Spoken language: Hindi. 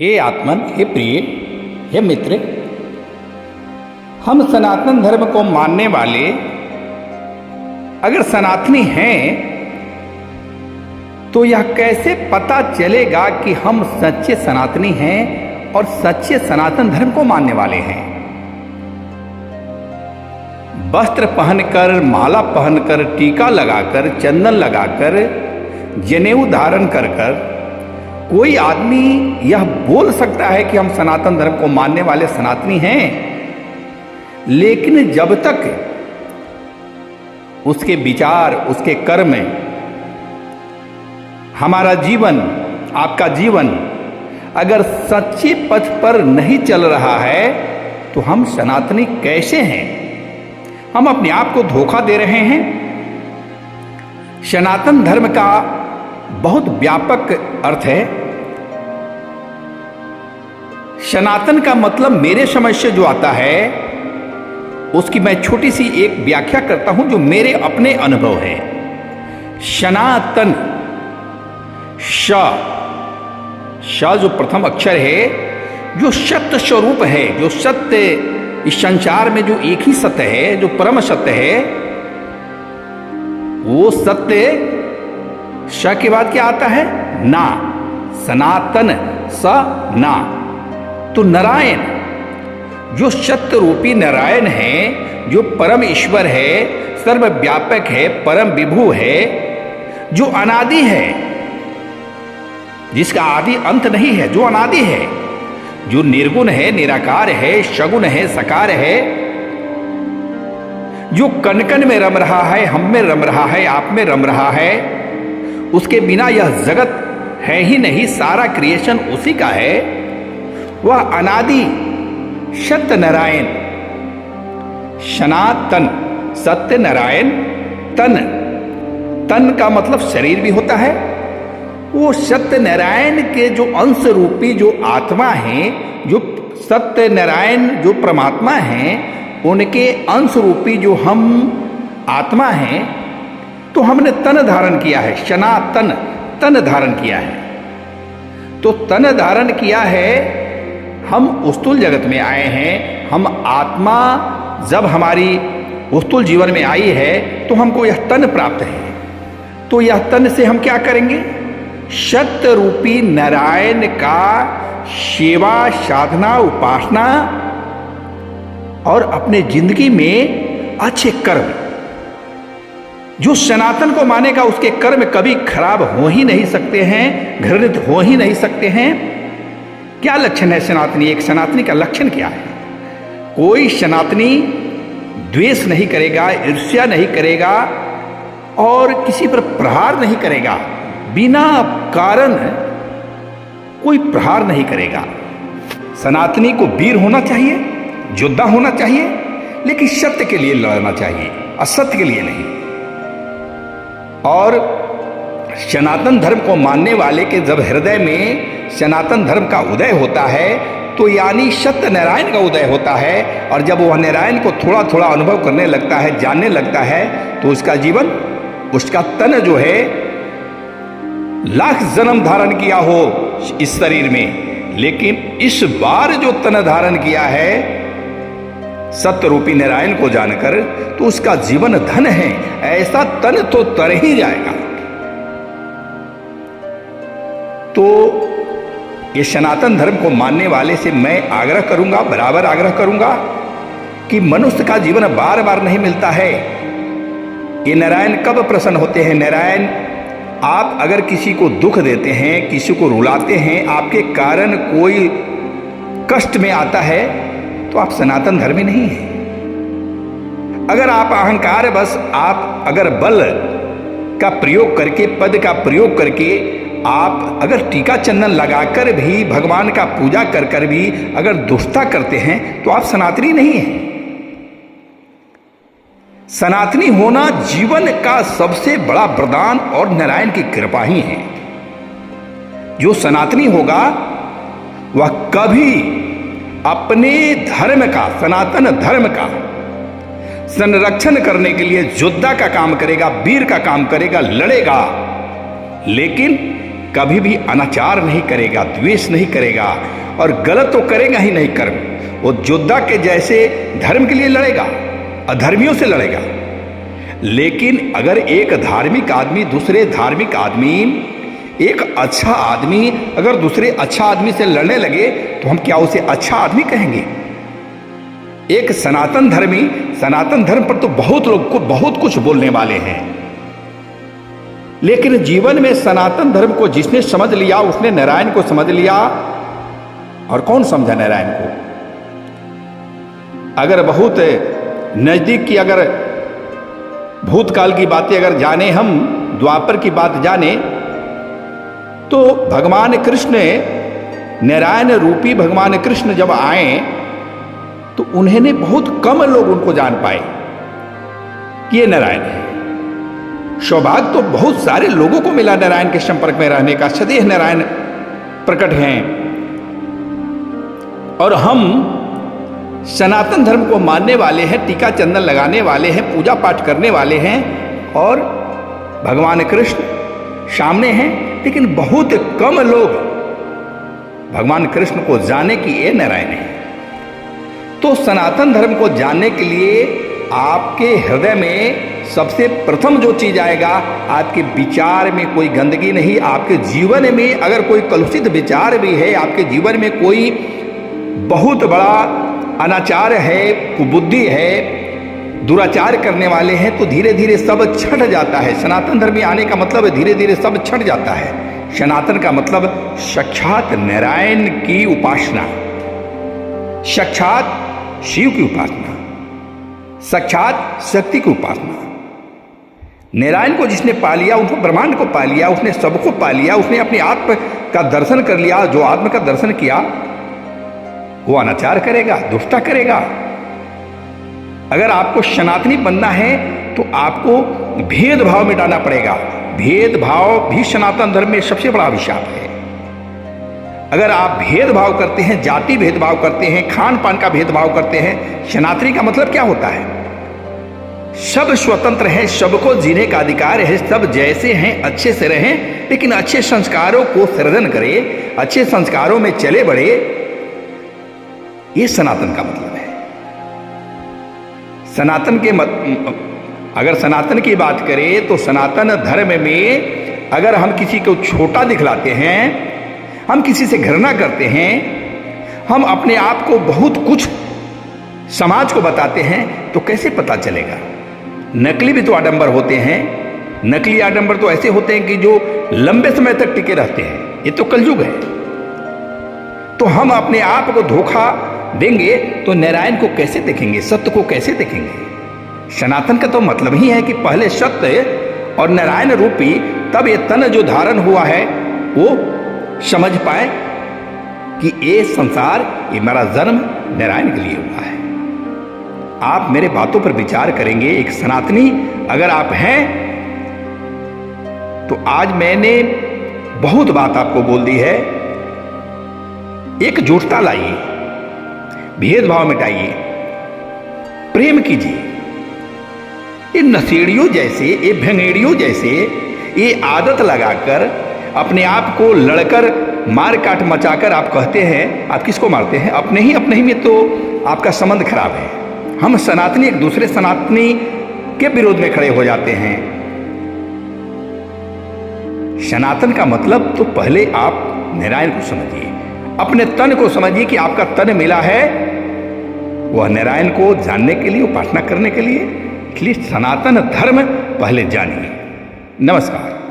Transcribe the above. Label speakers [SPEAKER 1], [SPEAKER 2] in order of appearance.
[SPEAKER 1] हे आत्मन, हे प्रिय, हे मित्र, हम सनातन धर्म को मानने वाले अगर सनातनी हैं तो यह कैसे पता चलेगा कि हम सच्चे सनातनी हैं और सच्चे सनातन धर्म को मानने वाले हैं। वस्त्र पहनकर, माला पहनकर, टीका लगाकर, चंदन लगाकर, जनेऊ धारण कर कोई आदमी यह बोल सकता है कि हम सनातन धर्म को मानने वाले सनातनी हैं, लेकिन जब तक उसके विचार, उसके कर्म, हमारा जीवन, आपका जीवन अगर सच्चे पथ पर नहीं चल रहा है तो हम सनातनी कैसे हैं? हम अपने आप को धोखा दे रहे हैं। सनातन धर्म का बहुत व्यापक अर्थ है। सनातन का मतलब मेरे समझ से जो आता है उसकी मैं छोटी सी एक व्याख्या करता हूं जो मेरे अपने अनुभव है। सनातन, श जो प्रथम अक्षर है, जो सत्य स्वरूप है, जो सत्य, इस संसार में जो एक ही सत्य है, जो परम सत्य है, वो सत्य, श के बाद क्या आता है? ना। सनातन, स ना। तो नारायण, जो सत्य रूपी नारायण है, जो परम ईश्वर है, सर्वव्यापक है, परम विभु है, जो अनादि है, जिसका आदि अंत नहीं है, जो अनादि है, जो निर्गुण है, निराकार है, सगुण है, सकार है, जो कण कण में रम रहा है, हम में रम रहा है, आप में रम रहा है, उसके बिना यह जगत है ही नहीं, सारा क्रिएशन उसी का है। वह अनादि सत्य नारायण, सनातन, सत्य नारायण, तन, तन का मतलब शरीर भी होता है। वो सत्य नारायण के जो अंश रूपी जो आत्मा है, जो सत्य नारायण जो परमात्मा हैं, उनके अंश रूपी जो हम आत्मा हैं, तो हमने तन धारण किया है। सनातन, तन धारण किया है। तो तन धारण किया है, हम उस्तुल जगत में आए हैं। हम आत्मा जब हमारी उस्तुल जीवन में आई है तो हमको यह तन प्राप्त है। तो यह तन से हम क्या करेंगे? सत्य रूपी नारायण का सेवा, साधना, उपासना और अपने जिंदगी में अच्छे कर्म। जो सनातन को मानेगा उसके कर्म कभी खराब हो ही नहीं सकते हैं, घृणित हो ही नहीं सकते हैं। क्या लक्षण है सनातनी? एक सनातनी का लक्षण क्या है? कोई सनातनी द्वेष नहीं करेगा, ईर्ष्या नहीं करेगा और किसी पर प्रहार नहीं करेगा। बिना कारण कोई प्रहार नहीं करेगा। सनातनी को वीर होना चाहिए, योद्धा होना चाहिए, लेकिन सत्य के लिए लड़ना चाहिए, असत्य के लिए नहीं। और सनातन धर्म को मानने वाले के जब हृदय में सनातन धर्म का उदय होता है तो यानी सत्य नारायण का उदय होता है। और जब वह नारायण को थोड़ा थोड़ा अनुभव करने लगता है, जानने लगता है, तो उसका जीवन, उसका तन जो है, लाख जन्म धारण किया हो इस शरीर में, लेकिन इस बार जो तन धारण किया है सत्य रूपी नारायण को जानकर, तो उसका जीवन धन है। ऐसा तन तो तर ही जाएगा। तो ये सनातन धर्म को मानने वाले से मैं आग्रह करूंगा, बराबर आग्रह करूंगा कि मनुष्य का जीवन बार बार नहीं मिलता है। ये नारायण कब प्रसन्न होते हैं? नारायण, आप अगर किसी को दुख देते हैं, किसी को रुलाते हैं, आपके कारण कोई कष्ट में आता है, तो आप सनातन धर्मी नहीं हैं। अगर आप अहंकार बस, आप अगर बल का प्रयोग करके, पद का प्रयोग करके, आप अगर टीका चंदन लगाकर भी, भगवान का पूजा कर कर भी अगर दुष्टता करते हैं, तो आप सनातनी नहीं हैं। सनातनी होना जीवन का सबसे बड़ा वरदान और नारायण की कृपा ही है। जो सनातनी होगा वह कभी अपने धर्म का, सनातन धर्म का संरक्षण करने के लिए योद्धा का काम करेगा, वीर का काम करेगा, लड़ेगा, लेकिन कभी भी अनाचार नहीं करेगा, द्वेष नहीं करेगा और गलत तो करेगा ही नहीं कर्म। वो योद्धा के जैसे धर्म के लिए लड़ेगा, अधर्मियों से लड़ेगा। लेकिन अगर एक धार्मिक आदमी दूसरे धार्मिक आदमी, एक अच्छा आदमी अगर दूसरे अच्छा आदमी से लड़ने लगे तो हम क्या उसे अच्छा आदमी कहेंगे? एक सनातन धर्मी, सनातन धर्म पर तो बहुत लोग को बहुत कुछ बोलने वाले हैं, लेकिन जीवन में सनातन धर्म को जिसने समझ लिया उसने नारायण को समझ लिया। और कौन समझा नारायण को? अगर बहुत नजदीक की, अगर भूतकाल की बातें अगर जाने, हम द्वापर की बात जाने, तो भगवान कृष्ण, नारायण रूपी भगवान कृष्ण जब आए तो उन्होंने बहुत कम लोग उनको जान पाए कि ये नारायण है। सौभाग्य तो बहुत सारे लोगों को मिला नारायण के संपर्क में रहने का। सदैव नारायण प्रकट हैं और हम सनातन धर्म को मानने वाले हैं, टीका चंदन लगाने वाले हैं, पूजा पाठ करने वाले हैं और भगवान कृष्ण सामने हैं, लेकिन बहुत कम लोग भगवान कृष्ण को जाने कि ये नारायण है। तो सनातन धर्म को जानने के लिए आपके हृदय में सबसे प्रथम जो चीज आएगा, आपके विचार में कोई गंदगी नहीं, आपके जीवन में अगर कोई कलुषित विचार भी है, आपके जीवन में कोई बहुत बड़ा अनाचार है, कुबुद्धि है, दुराचार करने वाले हैं, तो धीरे धीरे सब छट जाता है। सनातन धर्म में आने का मतलब धीरे धीरे सब छट जाता है। सनातन का मतलब साक्षात नारायण की उपासना, साक्षात शिव की उपासना, साक्षात शक्ति की उपासना। नारायण को जिसने पा लिया, उसको ब्रह्मांड को पा लिया, उसने सबको पा लिया, उसने अपने आत्म का दर्शन कर लिया। जो आत्म का दर्शन किया वो अनाचार करेगा, दुष्टता करेगा। अगर आपको सनातनी बनना है तो आपको भेदभाव मिटाना पड़ेगा। भेदभाव भी सनातन धर्म में सबसे बड़ा अभिशाप है। अगर आप भेदभाव करते हैं, जाति भेदभाव करते हैं, खान पान का भेदभाव करते हैं, सनातनी का मतलब क्या होता है? सब स्वतंत्र हैं, सबको जीने का अधिकार है, सब जैसे हैं अच्छे से रहें, लेकिन अच्छे संस्कारों को सृजन करें, अच्छे संस्कारों में चले बढ़े। ये सनातन का मतलब है। सनातन के अगर सनातन की बात करें तो सनातन धर्म में अगर हम किसी को छोटा दिखलाते हैं, हम किसी से घृणा करते हैं, हम अपने आप को बहुत कुछ समाज को बताते हैं, तो कैसे पता चलेगा? नकली भी तो आडंबर होते हैं। नकली आडंबर तो ऐसे होते हैं कि जो लंबे समय तक टिके रहते हैं। ये तो कलयुग है। तो हम अपने आप को धोखा देंगे तो नारायण को कैसे देखेंगे, सत्य को कैसे देखेंगे? सनातन का तो मतलब ही है कि पहले सत्य और नारायण रूपी, तब ये तन जो धारण हुआ है वो समझ पाए कि ये संसार, ये मेरा जन्म नारायण के लिए हुआ है। आप मेरे बातों पर विचार करेंगे। एक सनातनी अगर आप हैं तो आज मैंने बहुत बात आपको बोल दी है। एकजुटता लाइए, भेदभाव मिटाइए, प्रेम कीजिए। ये नशेड़ियों जैसे, ये भंगेड़ियों जैसे ये आदत लगाकर अपने आप को लड़कर मार काट मचाकर आप कहते हैं, आप किसको मारते हैं? अपने ही में तो आपका संबंध खराब है। हम सनातनी एक दूसरे सनातनी के विरोध में खड़े हो जाते हैं। सनातन का मतलब तो पहले आप नारायण को समझिए, अपने तन को समझिए कि आपका तन मिला है वह नारायण को जानने के लिए, उपासना करने के लिए। इसलिए सनातन धर्म पहले जानिए। नमस्कार।